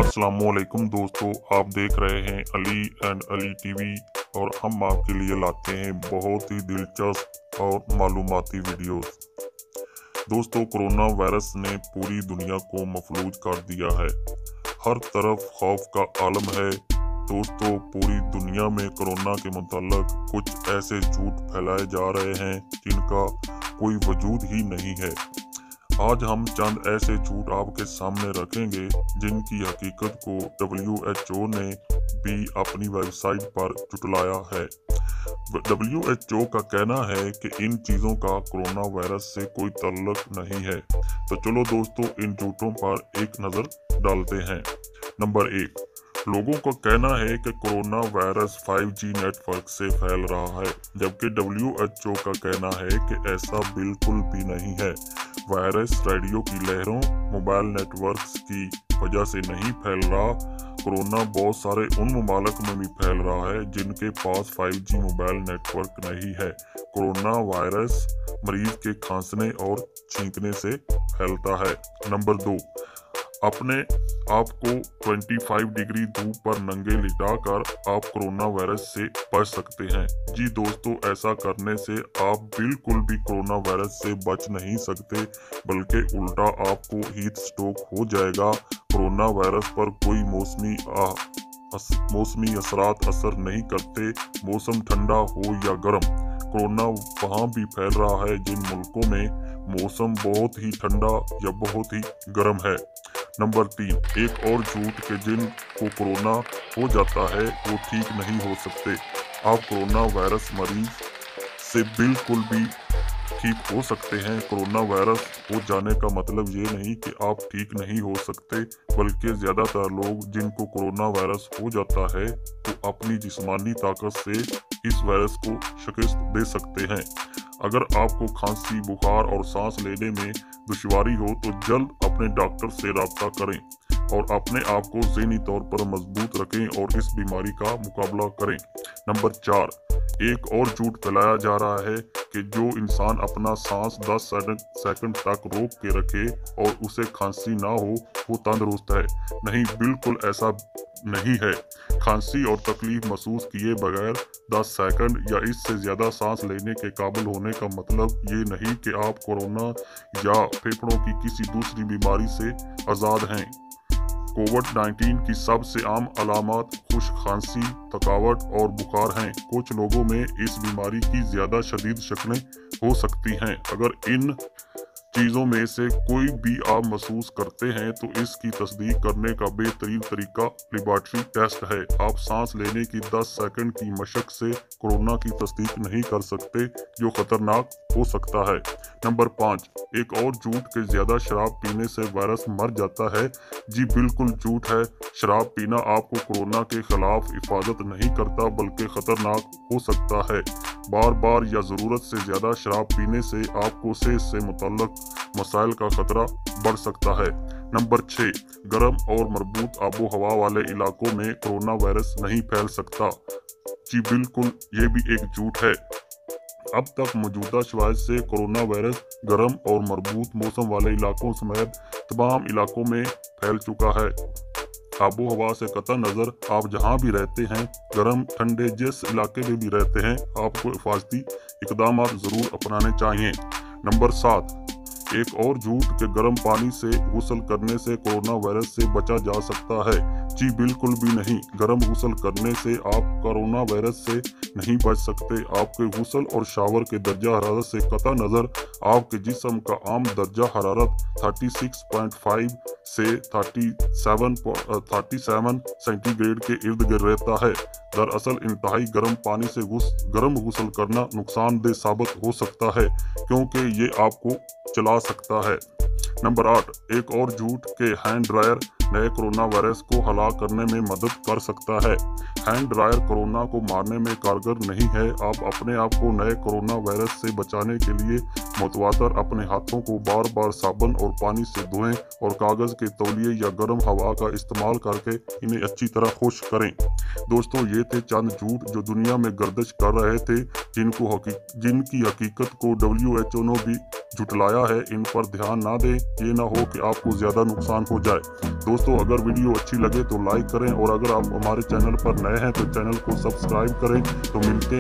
अस्सलामुअलैकुम दोस्तों, आप देख रहे हैं अली एंड अली टीवी और हम आपके लिए लाते हैं बहुत ही दिलचस्प और मालूमाती वीडियोस। दोस्तों, कोरोना वायरस ने पूरी दुनिया को मफलूज कर दिया है। हर तरफ खौफ का आलम है। दोस्तों, पूरी दुनिया में कोरोना के मुताल्लिक कुछ ऐसे झूठ फैलाए जा रहे हैं जिनका कोई वजूद ही नहीं है। आज हम चंद ऐसे झूठ आपके सामने रखेंगे जिनकी हकीकत को WHO ने भी अपनी वेबसाइट पर जुटलाया है। WHO का कहना है कि इन चीज़ों का कोरोना वायरस से कोई ताल्लुक नहीं है। तो चलो दोस्तों, इन झूठों पर एक नज़र डालते हैं। नंबर 1, लोगों का कहना है कि कोरोना वायरस 5G नेटवर्क से फैल रहा है, जबकि WHO का कहना है कि ऐसा बिल्कुल भी नहीं है। वायरस रेडियो की लहरों, मोबाइल नेटवर्क्स की वजह से नहीं फैल रहा। कोरोना बहुत सारे उन ममालिक में भी फैल रहा है जिनके पास 5G मोबाइल नेटवर्क नहीं है। कोरोना वायरस मरीज के खांसने और छींकने से फैलता है। नंबर 2, अपने आप को 25 डिग्री धूप पर नंगे लिटाकर आप कोरोना वायरस से बच सकते हैं। जी दोस्तों, ऐसा करने से आप बिल्कुल भी कोरोना वायरस से बच नहीं सकते, बल्कि उल्टा आपको हीट स्ट्रोक हो जाएगा। कोरोना वायरस पर कोई मौसमी असरात असर नहीं करते, मौसम ठंडा हो या गर्म। कोरोना वहाँ भी फैल रहा है जिन मुल्कों में मौसम बहुत ही ठंडा या बहुत ही गर्म है। नंबर 3, एक और झूठ कि जिनको कोरोना हो जाता है वो ठीक नहीं हो सकते। आप कोरोना वायरस मरीज से बिल्कुल भी ठीक हो सकते हैं। कोरोना वायरस हो जाने का मतलब ये नहीं कि आप ठीक नहीं हो सकते, बल्कि ज़्यादातर लोग जिनको कोरोना वायरस हो जाता है वो अपनी जिस्मानी ताकत से इस वायरस को शिकस्त दे सकते हैं। अगर आपको खांसी, बुखार और सांस लेने में दुश्वारी हो तो जल्द अपने डॉक्टर से रब्ता करें और अपने आप को ज़हनी तौर पर मजबूत रखें और इस बीमारी का मुकाबला करें। नंबर 4, एक और झूठ फैलाया जा रहा है कि जो इंसान अपना सांस 10 सेकंड तक रोक के रखे और उसे खांसी ना हो वो तंदुरुस्त है। नहीं, बिल्कुल ऐसा नहीं है। खांसी और तकलीफ महसूस किए बगैर 10 सेकंड या इससे ज़्यादा सांस लेने के काबिल होने का मतलब ये नहीं कि आप कोरोना या फेफड़ों की किसी दूसरी बीमारी से आज़ाद हैं। कोविड-19 की सबसे आम अलामत खुश्क खांसी, थकावट और बुखार हैं। कुछ लोगों में इस बीमारी की ज़्यादा शदीद शक्लें हो सकती हैं। अगर इन चीज़ों में से कोई भी आप महसूस करते हैं तो इसकी तस्दीक करने का बेहतरीन तरीका लेबॉरेटरी टेस्ट है। आप सांस लेने की 10 सेकंड की मशक से कोरोना की तस्दीक नहीं कर सकते, जो खतरनाक हो सकता है। नंबर 5, एक और झूठ कि ज़्यादा शराब पीने से वायरस मर जाता है। जी बिल्कुल झूठ है। शराब पीना आपको कोरोना के खिलाफ हिफाजत नहीं करता, बल्कि खतरनाक हो सकता है। बार बार या ज़रूरत से ज़्यादा शराब पीने से आपको सेहत से मुतल्लक मसाइल का खतरा बढ़ सकता है। नंबर 6, गर्म और मरबूत आबो हवा वाले इलाकों में कोरोना वायरस नहीं फैल सकता। जी बिल्कुल, ये भी एक झूठ है। अब तक मौजूदा शवाहिद से कोरोना वायरस गर्म और मरबूत मौसम वाले इलाकों समेत तमाम इलाकों में फैल चुका है। आबो हवा से कतई नज़र आप जहां भी रहते हैं, गर्म ठंडे जिस इलाके में भी रहते हैं, आपको हिफाजती इकदाम ज़रूर अपनाने चाहिए। नंबर 7, एक और झूठ कि गर्म पानी से गुस्ल करने से कोरोना वायरस से बचा जा सकता है। जी बिल्कुल भी नहीं। गर्म गुस्ल करने से आप कोरोना वायरस से नहीं बच सकते। आपके गुस्ल और शावर के दर्जा हरारत से कतई नज़र आपके जिस्म का आम दर्जा हरारत 36.5 से 37 सेंटीग्रेड के इर्द गिर्द रहता है। दरअसल इंतहाई गर्म पानी से गर्म गुस्ल करना नुकसानदेह साबित हो सकता है, क्योंकि ये आपको चला सकता है। नंबर 8, एक और झूठ के हैंड ड्रायर नए कोरोना वायरस को हलाक करने में मदद कर सकता है। हैंड ड्रायर कोरोना को मारने में कारगर नहीं है। आप अपने आप को नए कोरोना वायरस से बचाने के लिए मुतवातर अपने हाथों को बार बार साबुन और पानी से धोएं और कागज़ के तौलिए या गर्म हवा का इस्तेमाल करके इन्हें अच्छी तरह खुश्क करें। दोस्तों, ये थे चंद झूठ जो दुनिया में गर्दिश कर रहे थे, जिनकी हकीकत को WHO ने भी झुटलाया है। इन पर ध्यान ना दें, ये ना हो कि आपको ज़्यादा नुकसान हो जाए। दोस्तों, अगर वीडियो अच्छी लगे तो लाइक करें और अगर आप हमारे चैनल पर नए हैं तो चैनल को सब्सक्राइब करें। तो मिलते हैं